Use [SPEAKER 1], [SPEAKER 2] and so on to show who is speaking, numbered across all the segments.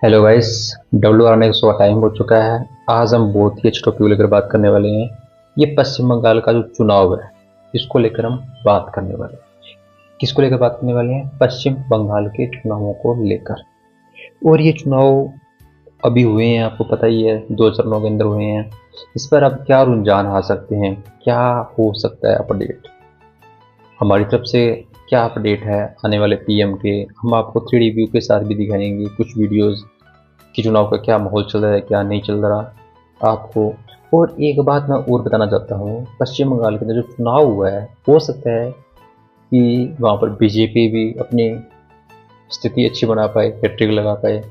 [SPEAKER 1] Hello guys. WR का time हो चुका है। आज हम बहुत ही अच्छे टॉपिक लेकर बात करने वाले हैं। ये पश्चिम बंगाल का जो चुनाव है इसको लेकर हम बात करने वाले हैं। किसको लेकर बात करने वाले हैं? पश्चिम बंगाल के चुनावों को लेकर। और ये चुनाव अभी हुए हैं, आपको पता ही है, 2 चरणों के अंदर हुए हैं। इस पर अब क्या रुझान आ सकते हैं, क्या हो सकता है अपडेट, हमारी तरफ से क्या अपडेट है आने वाले पीएम के, हम आपको 3D व्यू के साथ भी दिखाएंगे कुछ वीडियोस कि चुनाव का क्या माहौल चल रहा है, क्या नहीं चल रहा आपको। और एक बात मैं और बताना चाहता हूँ, पश्चिम बंगाल के अंदर जो चुनाव हुआ है, हो सकता है कि वहाँ पर बीजेपी भी अपनी स्थिति अच्छी बना पाए, हैट्रिक लगा पाए।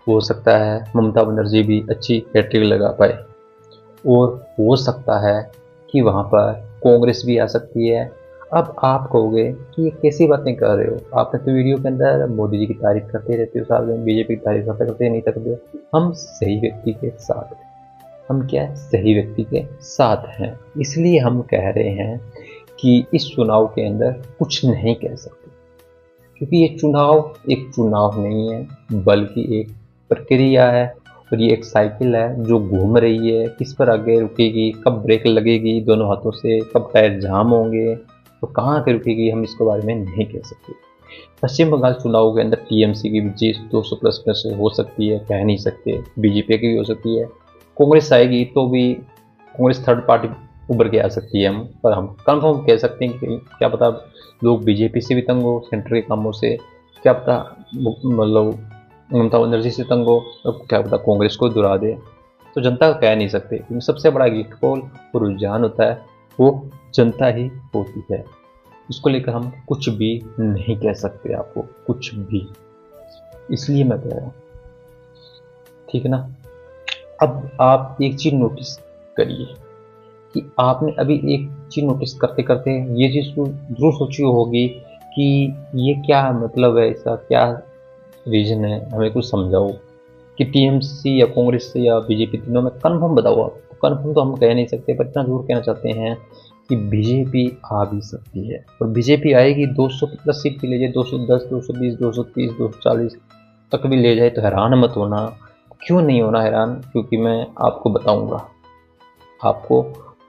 [SPEAKER 1] हो सकता है ममता बनर्जी भी अच्छी हैट्रिक लगा पाए। और हो सकता है कि वहाँ पर कांग्रेस भी आ सकती है। अब आप कहोगे कि ये कैसी बातें कर रहे हो, आपने तो वीडियो के अंदर मोदी जी की तारीफ करते रहते हो, साथ में बीजेपी की तारीफ करते नहीं सकते हो। हम सही व्यक्ति के साथ हैं। हम क्या है? सही व्यक्ति के साथ हैं। इसलिए हम कह रहे हैं कि इस चुनाव के अंदर कुछ नहीं कह सकते, क्योंकि ये चुनाव एक चुनाव नहीं है बल्कि एक प्रक्रिया है। और ये एक साइकिल है जो घूम रही है। किस पर आगे रुकेगी, कब ब्रेक लगेगी दोनों हाथों से, कब टायर जाम होंगे, तो कहाँ पे रुकेगी, हम इसके बारे में नहीं कह सकते। पश्चिम बंगाल चुनाव के अंदर टीएमसी की भी जीत 200 प्लस में से हो सकती है, कह नहीं सकते। बीजेपी की भी हो सकती है। कांग्रेस आएगी तो भी कांग्रेस थर्ड पार्टी उभर के आ सकती है। हम कंफर्म कह सकते हैं कि क्या पता लोग बीजेपी से भी तंग हो, सेंटर के कामों से, क्या पता मतलब ममता बनर्जी से तंग हो, अब क्या पता कांग्रेस को दुरा दे। तो जनता को कह नहीं सकते, क्योंकि सबसे बड़ा एग्जिट पोल और रुझान होता है वो जनता ही होती है। इसको लेकर हम कुछ भी नहीं कह सकते आपको, कुछ भी। इसलिए मैं कह रहा हूँ, ठीक है ना। अब आप एक चीज नोटिस करिए कि आपने अभी एक चीज नोटिस करते करते ये चीज जरूर सोची होगी कि ये क्या मतलब है, इसका क्या रीजन है, हमें कुछ समझाओ कि टीएमसी या कांग्रेस या बीजेपी तीनों में कन्फर्म बताओ आप। कन्फर्म तो हम कह नहीं सकते, पर इतना जरूर कहना चाहते हैं कि बीजेपी आ भी सकती है। और बीजेपी आएगी 200 प्लस सीट भी ले जाए, 210, 220, 230, 240 तक भी ले जाए तो हैरान मत होना। क्यों नहीं होना हैरान? क्योंकि मैं आपको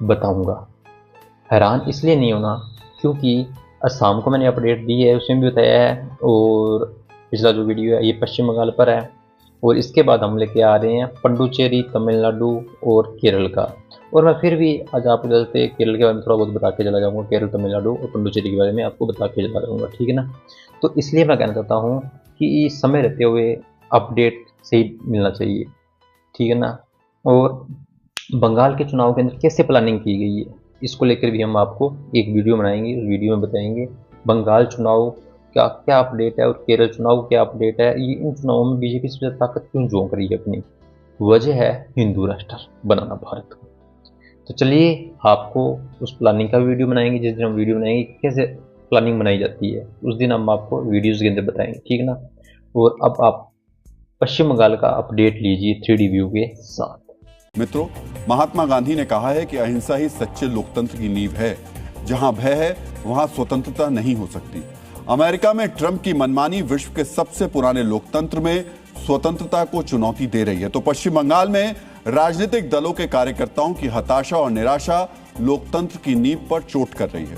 [SPEAKER 1] बताऊंगा। हैरान इसलिए नहीं होना क्योंकि असम को मैंने अपडेट दी है, उसमें भी बताया है। और पिछला जो वीडियो है ये पश्चिम बंगाल पर है। और इसके बाद हम लेके आ रहे हैं पुडुचेरी, तमिलनाडु और केरल का। और मैं फिर भी आज आपको चलते केरल के बारे में थोड़ा बहुत बता के चला जाऊँगा। केरल, तमिलनाडु और पुडुचेरी के बारे में आपको बता के चला जाऊँगा, ठीक है ना। तो इसलिए मैं कहना चाहता हूँ कि समय रहते हुए अपडेट सही मिलना चाहिए, ठीक है ना। और बंगाल के चुनाव के अंदर कैसे प्लानिंग की गई है, इसको लेकर भी हम आपको एक वीडियो बनाएंगे। उस वीडियो में बताएंगे बंगाल चुनाव का क्या अपडेट है और केरल चुनाव क्या अपडेट है। ये इन चुनावों में बीजेपी सबसे ज़्यादा ताकत क्यों झोंक रही है अपनी? वजह है हिंदू राष्ट्र बनाना भारत को। तो चलिए आपको उस प्लानिंग का वीडियो बनाएंगे। जिस दिन हम वीडियो बनाएंगे कैसे प्लानिंग बनाई जाती है, उस दिन हम आपको वीडियोज़ के अंदर बताएंगे, ठीक है ना। और अब आप पश्चिम बंगाल का अपडेट लीजिए 3D व्यू के साथ।
[SPEAKER 2] मित्रों, महात्मा गांधी ने कहा है कि अहिंसा ही सच्चे लोकतंत्र की नींव है। जहां भय है वहां स्वतंत्रता नहीं हो सकती। अमेरिका में ट्रंप की मनमानी विश्व के सबसे पुराने लोकतंत्र में स्वतंत्रता को चुनौती दे रही है, तो पश्चिम बंगाल में राजनीतिक दलों के कार्यकर्ताओं की हताशा और निराशा लोकतंत्र की नींव पर चोट कर रही है।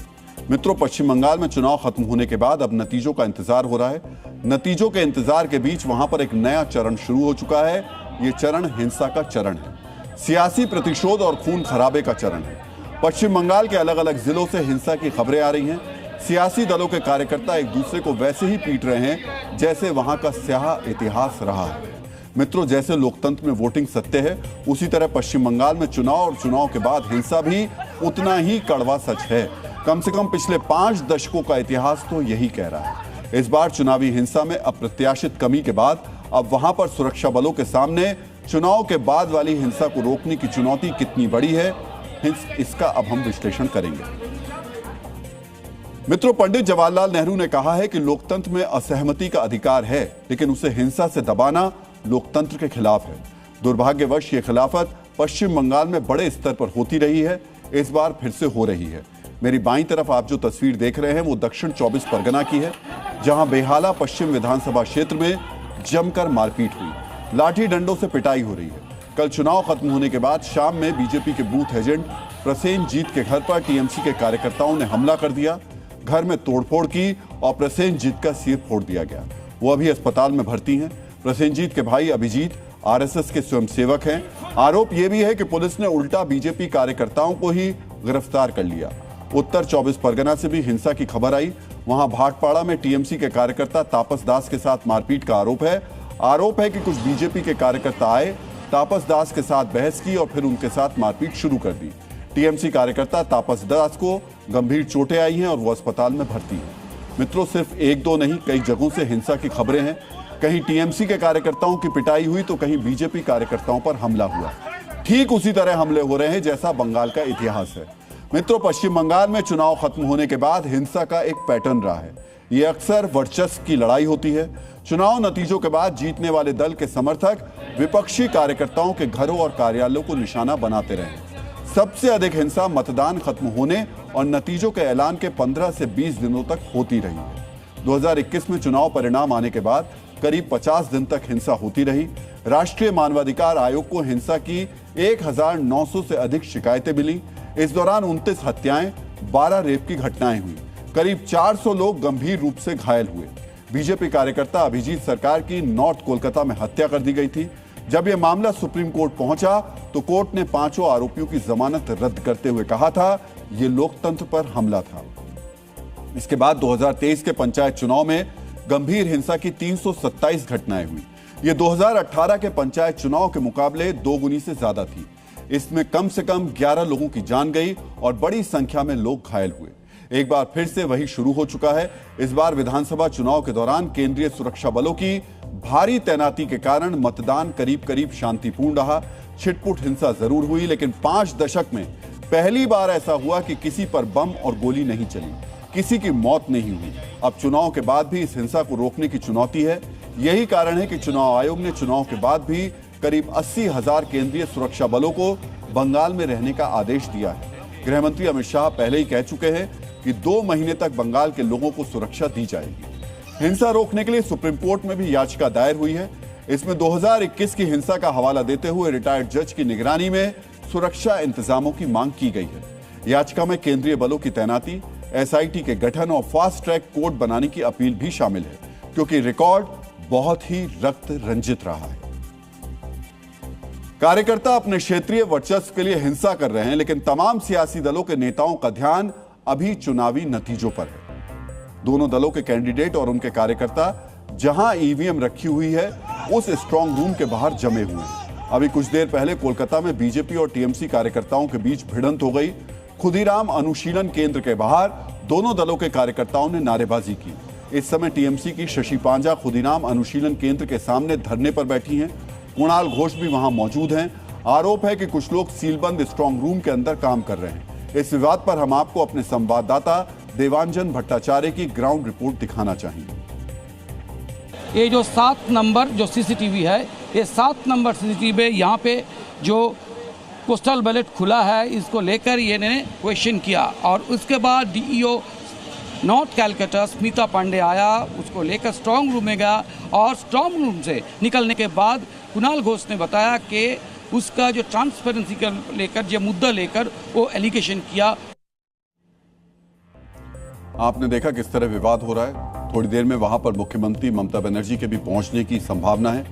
[SPEAKER 2] मित्रों, पश्चिम बंगाल में चुनाव खत्म होने के बाद अब नतीजों का इंतजार हो रहा है। नतीजों के इंतजार के बीच वहां पर एक नया चरण शुरू हो चुका है। यह चरण हिंसा का चरण है, सियासी प्रतिशोध और खून खराबे का चरण है। पश्चिम बंगाल के अलग अलग जिलों से हिंसा की खबरें आ रही हैं। सियासी दलों के कार्यकर्ता एक दूसरे को वैसे ही पीट रहे हैं जैसे वहां का स्याह इतिहास रहा है। मित्रों, जैसे लोकतंत्र में वोटिंग सत्य है, उसी तरह पश्चिम बंगाल में चुनाव और चुनाव के बाद हिंसा भी उतना ही कड़वा सच है। कम से कम पिछले 5 दशकों का इतिहास तो यही कह रहा है। इस बार चुनावी हिंसा में अप्रत्याशित कमी के बाद अब वहां पर सुरक्षा बलों के सामने चुनाव के बाद वाली हिंसा को रोकने की चुनौती कितनी बड़ी है, इसका अब हम विश्लेषण करेंगे। मित्रों, पंडित जवाहरलाल नेहरू ने कहा है कि लोकतंत्र में असहमति का अधिकार है, लेकिन उसे हिंसा से दबाना लोकतंत्र के खिलाफ है। दुर्भाग्यवश ये खिलाफत पश्चिम बंगाल में बड़े स्तर पर होती रही है, इस बार फिर से हो रही है। मेरी बाईं तरफ आप जो तस्वीर देख रहे हैं वो दक्षिण 24 परगना की है, जहां बेहाला पश्चिम विधानसभा क्षेत्र में जमकर मारपीट हुई। लाठी डंडों से पिटाई हो रही है। कल चुनाव खत्म होने के बाद शाम में बीजेपी के बूथ एजेंट प्रसेनजीत के घर पर टीएमसी के कार्यकर्ताओं ने हमला कर दिया। घर में तोड़फोड़ की और प्रसेनजीत का सिर फोड़ दिया गया। वो अभी अस्पताल में भर्ती हैं। प्रसेनजीत के भाई अभिजीत आरएसएस के स्वयंसेवक हैं। आरोप यह भी है कि पुलिस ने उल्टा बीजेपी कार्यकर्ताओं को ही गिरफ्तार कर लिया। उत्तर 24 परगना से भी हिंसा की खबर आई। वहां भाटपाड़ा में टीएमसी के कार्यकर्ता तापस दास के साथ मारपीट का आरोप है कि कुछ बीजेपी के कार्यकर्ता आए, तापस दास के साथ बहस की और फिर उनके साथ मारपीट शुरू कर दी। टीएमसी कार्यकर्ता तापस दास को गंभीर चोटें आई हैं और वो अस्पताल में भर्ती है। मित्रों, सिर्फ एक दो नहीं, कई जगहों से हिंसा की खबरें हैं। कहीं टीएमसी के कार्यकर्ताओं की पिटाई हुई तो कहीं बीजेपी कार्यकर्ताओं पर हमला हुआ। ठीक उसी तरह हमले हो रहे हैं जैसा बंगाल का इतिहास है। मित्रों, पश्चिम बंगाल में चुनाव खत्म होने के बाद हिंसा का एक पैटर्न रहा है। ये अक्सर वर्चस्व की लड़ाई होती है। चुनाव नतीजों के बाद जीतने वाले दल के समर्थक विपक्षी कार्यकर्ताओं के घरों और कार्यालयों को निशाना बनाते रहे। सबसे अधिक हिंसा मतदान खत्म होने और नतीजों के ऐलान के 15 से 20 दिनों तक होती रही है। 2021 में चुनाव परिणाम आने के बाद करीब 50 दिन तक हिंसा होती रही। राष्ट्रीय मानवाधिकार आयोग को हिंसा की 1900 से अधिक शिकायतें मिली। इस दौरान 29 हत्याएं, 12 रेप की घटनाएं हुई। करीब 400 लोग गंभीर रूप से घायल हुए। बीजेपी कार्यकर्ता अभिजीत सरकार की नॉर्थ कोलकाता में हत्या कर दी गई थी। जब यह मामला सुप्रीम कोर्ट पहुंचा तो कोर्ट ने 5 आरोपियों की जमानत रद्द करते हुए कहा था यह लोकतंत्र पर हमला था। इसके बाद 2023 के पंचायत चुनाव में गंभीर हिंसा की 327 घटनाएं हुई। ये 2018 के पंचायत चुनाव के मुकाबले 2 गुनी से ज्यादा थी। इसमें कम से कम 11 लोगों की जान गई और बड़ी संख्या में लोग घायल हुए। एक बार फिर से वही शुरू हो चुका है। इस बार विधानसभा चुनाव के दौरान केंद्रीय सुरक्षा बलों की भारी तैनाती के कारण मतदान करीब करीब शांतिपूर्ण रहा। छिटपुट हिंसा जरूर हुई, लेकिन 5 दशक में पहली बार ऐसा हुआ कि किसी पर बम और गोली नहीं चली, किसी की मौत नहीं हुई। अब चुनाव के बाद भी इस हिंसा को रोकने की चुनौती है। यही कारण है कि चुनाव आयोग ने चुनाव के बाद भी करीब 80,000 केंद्रीय सुरक्षा बलों को बंगाल में रहने का आदेश दिया है। गृह मंत्री अमित शाह पहले ही कह चुके हैं कि 2 महीने तक बंगाल के लोगों को सुरक्षा दी जाएगी। हिंसा रोकने के लिए सुप्रीम कोर्ट में भी याचिका दायर हुई है। इसमें 2021 की हिंसा का हवाला देते हुए रिटायर्ड जज की निगरानी में सुरक्षा इंतजामों की मांग की गई है। याचिका में केंद्रीय बलों की तैनाती, एसआईटी के गठन और फास्ट ट्रैक कोर्ट बनाने की अपील भी शामिल है, क्योंकि रिकॉर्ड बहुत ही रक्त रंजित रहा है। कार्यकर्ता अपने क्षेत्रीय वर्चस्व के लिए हिंसा कर रहे हैं, लेकिन तमाम सियासी दलों के नेताओं का ध्यान अभी चुनावी नतीजों पर है। दोनों दलों के कैंडिडेट और उनके कार्यकर्ता जहां ईवीएम रखी हुई है उस स्ट्रांग रूम के बाहर जमे हुए हैं। अभी कुछ देर पहले कोलकाता में बीजेपी और टीएमसी कार्यकर्ताओं के बीच भिड़ंत हो गई। खुदीराम अनुशीलन केंद्र के बाहर दोनों दलों के कार्यकर्ताओं ने नारेबाजी की। इस समय टीएमसी की शशि पांजा खुदीराम अनुशीलन केंद्र के सामने धरने पर बैठी हैं। कुणाल घोष भी वहां मौजूद हैं। आरोप है कि कुछ लोग सीलबंद स्ट्रांग रूम के अंदर काम कर रहे हैं। इस विवाद पर हम आपको अपने संवाददाता देवांजन भट्टाचार्य की ग्राउंड रिपोर्ट दिखाना चाहेंगे।
[SPEAKER 3] ये जो 7 नंबर जो सीसीटीवी है, ये 7 नंबर सीसीटीवी यहाँ पे जो पोस्टल बैलेट खुला है, इसको लेकर ये ने क्वेश्चन किया और उसके बाद डीईओ नॉर्थ कैलकाटा स्मिता पांडे आया, उसको लेकर स्ट्रांग रूम में गया और स्ट्रांग रूम से निकलने के बाद कुणाल घोष ने बताया कि उसका जो ट्रांसपेरेंसी का लेकर जो मुद्दा लेकर वो एलिगेशन किया।
[SPEAKER 2] आपने देखा किस तरह विवाद हो रहा है। थोड़ी देर में वहां पर मुख्यमंत्री ममता बनर्जी के भी पहुंचने की संभावना है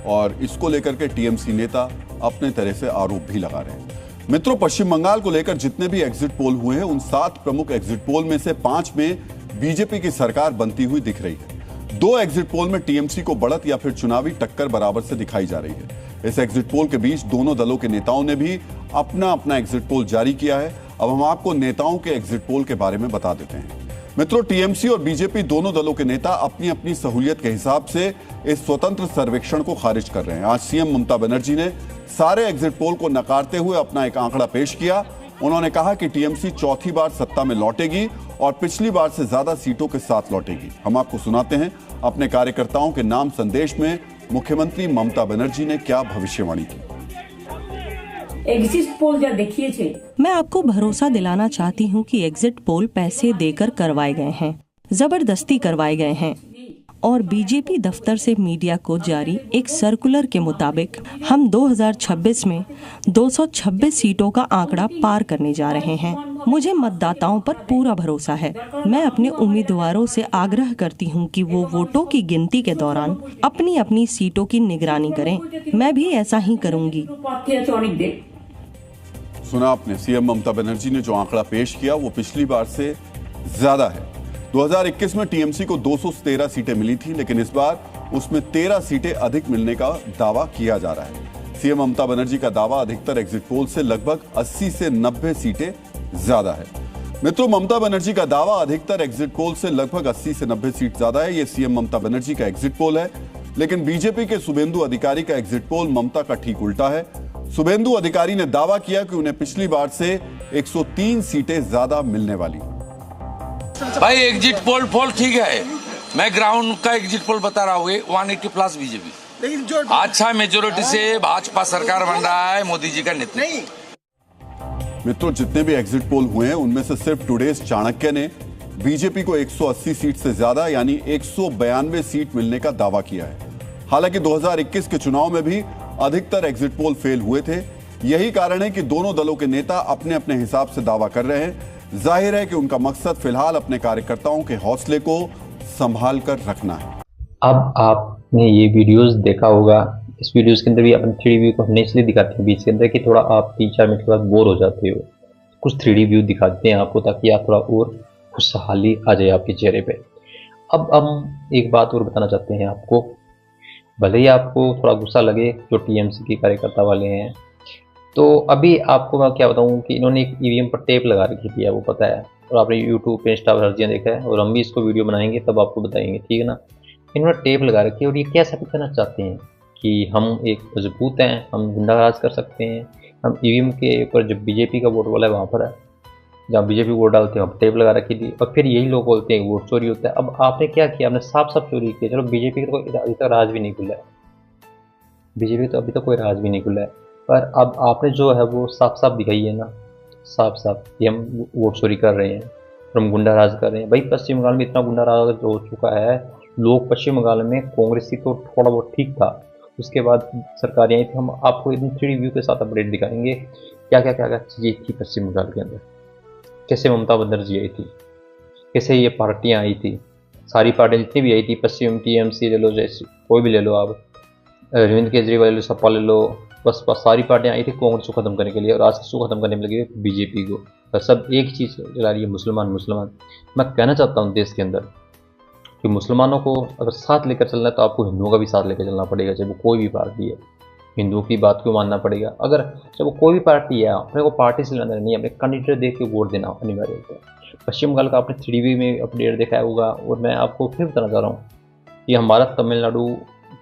[SPEAKER 2] और इसको लेकर के टीएमसी नेता अपने तरह से आरोप भी लगा रहे हैं। मित्रों, पश्चिम बंगाल को लेकर जितने भी एग्जिट पोल हुए हैं, उन 7 प्रमुख एग्जिट पोल में से 5 में बीजेपी की सरकार बनती हुई दिख रही है। 2 एग्जिट पोल में टीएमसी को बढ़त या फिर चुनावी टक्कर बराबर से दिखाई जा रही है। इस एग्जिट पोल के बीच दोनों दलों के नेताओं ने भी अपना अपना एग्जिट पोल जारी किया है। अब हम आपको नेताओं के एग्जिट पोल के बारे में बता देते हैं। मित्रों, टीएमसी और बीजेपी दोनों दलों के नेता अपनी अपनी सहूलियत के हिसाब से इस स्वतंत्र सर्वेक्षण को खारिज कर रहे हैं। आज सीएम ममता बनर्जी ने सारे एग्जिट पोल को नकारते हुए अपना एक आंकड़ा पेश किया। उन्होंने कहा कि टीएमसी चौथी बार सत्ता में लौटेगी और पिछली बार से ज्यादा सीटों के साथ लौटेगी। हम आपको सुनाते हैं अपने कार्यकर्ताओं के नाम संदेश में मुख्यमंत्री ममता बनर्जी ने क्या भविष्यवाणी की।
[SPEAKER 4] एग्जिट पोल जो देखिए,
[SPEAKER 5] मैं आपको भरोसा दिलाना चाहती हूँ कि एग्जिट पोल पैसे देकर करवाए गए हैं, जबरदस्ती करवाए गए हैं और बीजेपी दफ्तर से मीडिया को जारी एक सर्कुलर के मुताबिक हम 2026 में 226 सीटों का आंकड़ा पार करने जा रहे हैं। मुझे मतदाताओं पर पूरा भरोसा है। मैं अपने उम्मीदवारों से आग्रह करती हूं कि वो वोटों की गिनती के दौरान अपनी अपनी सीटों की निगरानी करें। मैं भी ऐसा ही करूंगी।
[SPEAKER 2] सुना आपने, सीएम ममता बनर्जी ने जो आंकड़ा पेश किया वो पिछली बार से ज्यादा है। 2021 में टीएमसी को 213 सीटें मिली थी, लेकिन इस बार उसमें 13 सीटें अधिक मिलने का दावा किया जा रहा है। सीएम ममता बनर्जी का दावा अधिकतर एग्जिट पोल से लगभग 80 से 90 सीटें ज्यादा है। मित्रों, ममता बनर्जी का दावा अधिकतर एग्जिट पोल से लगभग 80 से 90 सीट ज्यादा है। यह सीएम ममता बनर्जी का एग्जिट पोल है, लेकिन बीजेपी के शुभेंदु अधिकारी का एग्जिट पोल ममता का ठीक उल्टा है। शुभेंदु अधिकारी ने दावा किया कि उन्हें पिछली बार से 103 सीटें ज्यादा मिलने वाली।
[SPEAKER 4] भाई एग्जिट पोल ठीक है, मैं ग्राउंड का एग्जिट पोल बता रहा हूँ, 180 प्लस बीजेपी, लेकिन जो अच्छा मेजोरिटी से भाजपा सरकार बन रहा है मोदी जी का नेतृत्व।
[SPEAKER 2] मित्रों, जितने भी एग्जिट पोल हुए हैं उनमें से सिर्फ टुडेज चाणक्य ने बीजेपी को 180 सीट से ज्यादा यानी 192 सीट मिलने का दावा किया है। हालांकि 2021 के चुनाव में भी अधिकतर एग्जिट पोल फेल हुए थे। यही कारण है कि दोनों दलों के नेता अपने अपने हिसाब से दावा कर रहे हैं। जाहिर है कि उनका मकसद फिलहाल अपने कार्यकर्ताओं के हौसले को संभाल कर रखना है।
[SPEAKER 1] अब आपने ये वीडियोस देखा होगा, इस वीडियोस के अंदर भी अपन 3D व्यू को हमने इसलिए दिखाते हैं बीच के अंदर कि थोड़ा आप 3-4 मिनट के बाद बोर हो जाते हो। कुछ 3D व्यू दिखाते हैं आपको ताकि आप थोड़ा और खुशहाली आ जाए आपके चेहरे पे। अब हम एक बात और बताना चाहते हैं आपको, भले ही आपको थोड़ा गुस्सा लगे जो टीएमसी के कार्यकर्ता वाले हैं, तो अभी आपको मैं क्या बताऊं कि इन्होंने एक ईवीएम पर टेप लगा रखी थी, वो पता है, और आपने यूट्यूब पे इंस्टा पर हर जगह देखा है, और हम भी इसको वीडियो बनाएंगे तब आपको बताएंगे, ठीक है ना। इन्होंने टेप लगा रखी है और ये क्या साबित करना चाहते हैं कि हम एक मजबूत हैं, हम गुंडाराज कर सकते हैं, हम ईवीएम के ऊपर जब बीजेपी का वोट वाला है वहाँ पर है, जहाँ बीजेपी वोट डालते हैं वहाँ टेप लगा रखी थी, और फिर यही लोग बोलते हैं वोट चोरी होता है। अब आपने क्या किया, आपने साफ साफ चोरी किया। चलो बीजेपी का तो अभी तक राज भी नहीं खुला है, बीजेपी तो अभी तक कोई राज भी नहीं खुला है, पर अब आपने जो है वो साफ साफ दिखाई है ना, साफ साफ कि हम वोट चोरी कर रहे हैं, हम गुंडा राज कर रहे हैं। भाई पश्चिम बंगाल में इतना गुंडा राज हो चुका है, लोग पश्चिम बंगाल में कांग्रेस की तो थोड़ा बहुत ठीक था, उसके बाद सरकारें आई थी। हम आपको इन 3D व्यू के साथ अपडेट दिखाएंगे क्या क्या क्या क्या चीज़ें थी पश्चिम बंगाल के अंदर, कैसे ममता बनर्जी आई थी, कैसे ये पार्टियाँ आई थी, सारी पार्टियाँ जितनी भी आई थी, पश्चिम टीएमसी ले लो, जैसे कोई भी ले लो आप, अरविंद केजरीवाल ले लो, सपा ले लो, बस सारी पार्टियाँ आई थी कांग्रेस को खत्म करने के लिए, और आज इसको खत्म करने में लगी बीजेपी को। बस सब एक ही चीज़ चला रही है, मुसलमान मुसलमान। मैं कहना चाहता हूँ देश के अंदर कि मुसलमानों को अगर साथ लेकर चलना है तो आपको हिंदुओं का भी साथ लेकर चलना पड़ेगा, चाहे वो कोई भी पार्टी है। हिंदुओं की बात क्यों मानना पड़ेगा, अगर चाहे वो कोई भी पार्टी है, अपने को पार्टी से लेना नहीं, अपने कैंडिडेट देख के वोट देना अनिवार्य होता है। पश्चिम बंगाल का आपने 3D में अपडेट देखा होगा, और मैं आपको फिर बताना चाह रहा हूँ कि हमारा तमिलनाडु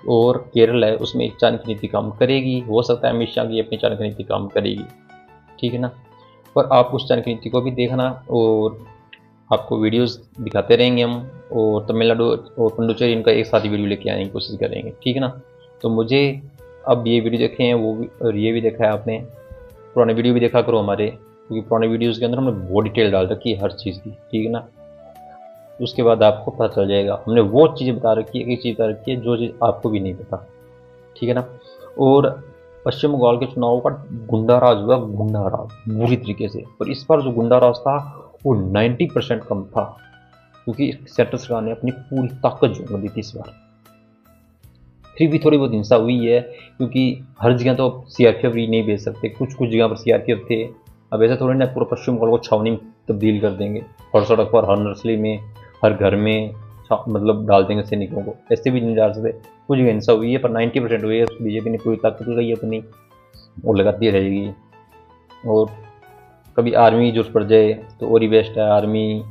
[SPEAKER 1] और केरल है, उसमें एक चाणक्य नीति काम करेगी। हो सकता है अमित शाह की अपनी चाणक्य नीति काम करेगी, ठीक है ना। पर आप उस चाणक्य नीति को भी देखना, और आपको वीडियोस दिखाते रहेंगे हम, और तमिलनाडु और पुडुचेरी इनका एक साथ ही वीडियो लेके आने की कोशिश करेंगे, ठीक है ना। तो मुझे अब ये वीडियो देखे हैं वो भी, और ये भी देखा है आपने, पुराने वीडियो भी देखा करो हमारे, क्योंकि पुराने वीडियोज़ के अंदर हमने बहुत डिटेल डाल रखी है हर चीज़ की, ठीक है ना। उसके बाद आपको पता चल जाएगा, हमने वो चीज़ बता रखी है, एक चीज़ बता रखी है जो चीज़ आपको भी नहीं पता, ठीक है ना। और पश्चिम बंगाल के चुनाव का गुंडा राज हुआ, गुंडा राज बुरी तरीके से, और इस बार जो गुंडा राज था वो 90% कम था, क्योंकि सेंट्रल सरकार ने अपनी पूरी ताकत जोड़ दी थी इस बार। फिर भी थोड़ी बहुत हिंसा हुई है, क्योंकि हर जगह तो सीआरपीएफ नहीं भेज सकते, कुछ कुछ जगह पर सीआरपीएफ थे। अब ऐसा थोड़ी ना पूरा पश्चिम बंगाल को छावनी में तब्दील कर देंगे, हर सड़क पर, हर नर्सरी में, हर घर में मतलब डाल देंगे सैनिकों को, ऐसे भी नहीं डाल सकते। कुछ जगह हिंसा हुई है, पर 90% हुई है। बीजेपी ने पूरी ताकत लगाई अपनी, और लगाती रहेगी। और कभी आर्मी जरूरत पड़ जाए तो और ही बेस्ट है। आर्मी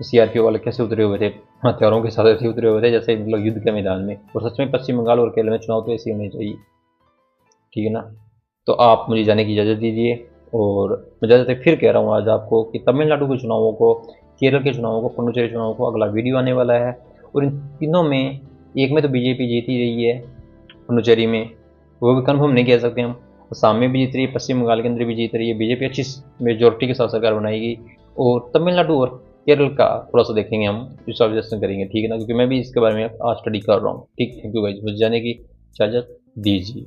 [SPEAKER 1] सीआरपीएफ वाले कैसे उतरे हुए थे, हथियारों के साथ ऐसे उतरे हुए थे जैसे मतलब युद्ध के मैदान में। और सच में पश्चिम बंगाल और केरल में चुनाव तो ऐसे होने चाहिए, ठीक है ना। तो आप मुझे जाने की इजाज़त दीजिए, और मैं ज़्यादातर फिर कह रहा हूँ आज आपको कि तमिलनाडु के चुनावों को, केरल के चुनावों को, पुडुचेरी चुनावों को अगला वीडियो आने वाला है। और इन तीनों में, एक में तो बीजेपी जीत ही रही है, पुडुचेरी में वो भी कन्फर्म नहीं कह सकते हम, असम में भी जीत रही है, पश्चिम बंगाल के अंदर भी जीत रही है। बीजेपी अच्छी मेजोरिटी के साथ सरकार बनाएगी, और तमिलनाडु और केरल का थोड़ा सा देखेंगे हम, विजुअलाइजेशन करेंगे, ठीक है ना, क्योंकि मैं भी इसके बारे में आज स्टडी कर रहा हूँ। ठीक, थैंक यू गाइस, मुझे जाने की इजाज़त दीजिए।